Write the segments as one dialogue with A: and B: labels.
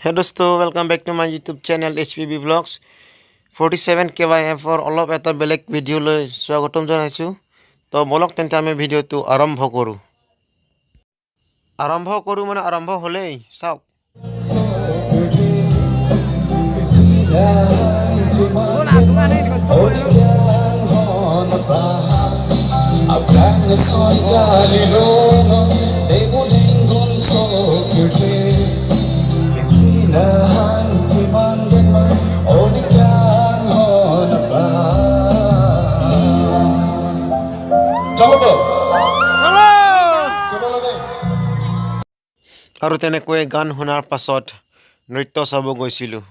A: Hey dosto, welcome back to my YouTube channel HPB Vlogs. 47 KYM for অলপ এটা বেলেগ ভিডিঅ'লৈ স্বাগতম জনাইছোঁ। তো বলক তেন্তে আমি ভিডিঅ'টো আৰম্ভ কৰোঁ। মানে আৰম্ভ হ'লেই চাওক। আৰু তেনেকৈ গান শুনাৰ পাছত নৃত্য চাব গৈছিলোঁ।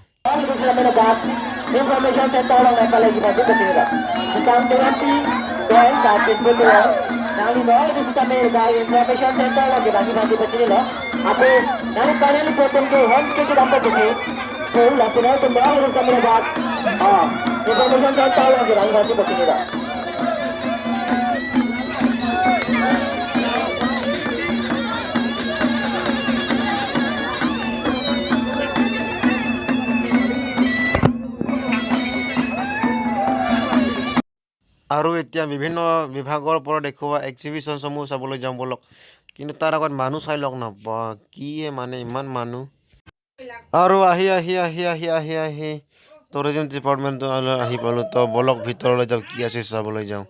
A: আৰু এতিয়া বিভিন্ন বিভাগৰ পৰা দেখুওৱা এক্সিবিশ্যনসমূহ চাবলৈ যাওঁ বলক। কিন্তু তাৰ আগত মানুহ চাই লওক না, কি মানে ইমান মানুহ। আৰু আহি টুৰিজিম ডিপাৰ্টমেণ্টলৈ আহি পালোঁ। তো বলক ভিতৰলৈ যাওঁ, কি আছে চাবলৈ যাওঁ।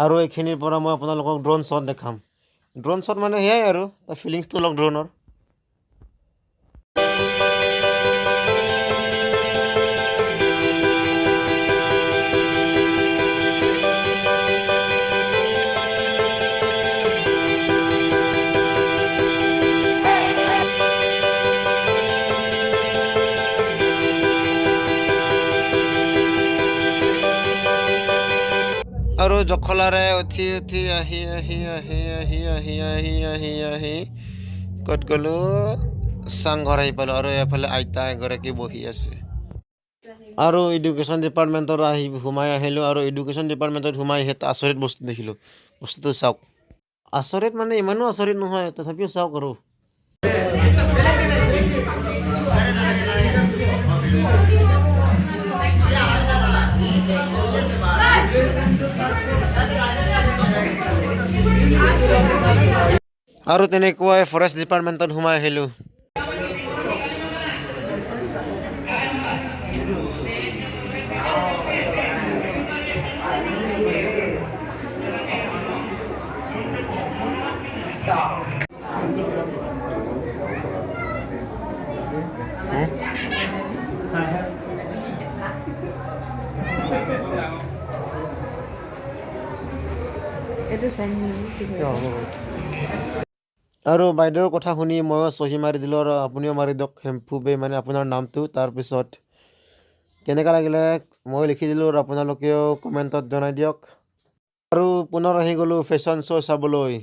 A: আৰু এইখিনিৰ পৰা মই আপোনালোকক ড্ৰোন শ্বট দেখাম। ড্ৰোন শ্বট মানে সেয়াই আৰু ফিলিংছটো লওক ড্ৰোনৰ। আৰু জখলাৰে উঠি আহি ক'ত গ'লোঁ, চাংঘৰ আহি পালোঁ। আৰু এফালে আইতা এগৰাকী বহি আছে। আৰু এডুকেশ্যন ডিপাৰ্টমেণ্টত সোমাই আহিলোঁ। আৰু এডুকেশ্যন ডিপাৰ্টমেণ্টত সোমাই এটা আচৰিত বস্তু দেখিলোঁ। বস্তুটো চাওক। আচৰিত মানে ইমানো আচৰিত নহয়, তথাপিও চাওক। আৰু আৰু তেনেকুৱাই ফৰেষ্ট ডিপাৰ্টমেণ্টত সোমাই আহিলোঁ। আৰু বাইদেউৰ কথা শুনি ময়ো চহী মাৰি দিলোঁ। আৰু আপুনিও মাৰি দিয়ক HPB মানে আপোনাৰ নামটো। তাৰপিছত কেনেকুৱা লাগিলে মই লিখি দিলোঁ, আৰু আপোনালোকেও কমেণ্টত জনাই দিয়ক। আৰু পুনৰ আহি গ'লোঁ ফেশ্বন শ্ব' চাবলৈ।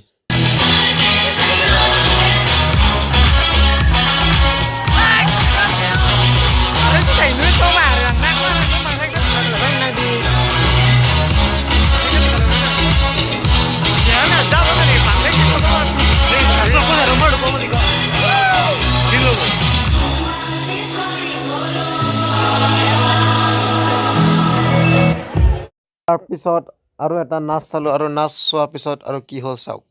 A: তাৰপিছত আৰু এটা নাচ চালোঁ। আৰু নাচ চোৱাৰ পিছত আৰু কি হ'ল চাওক।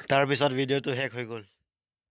A: তাৰপিছত ভিডিঅ'টো শেষ হৈ গ'ল।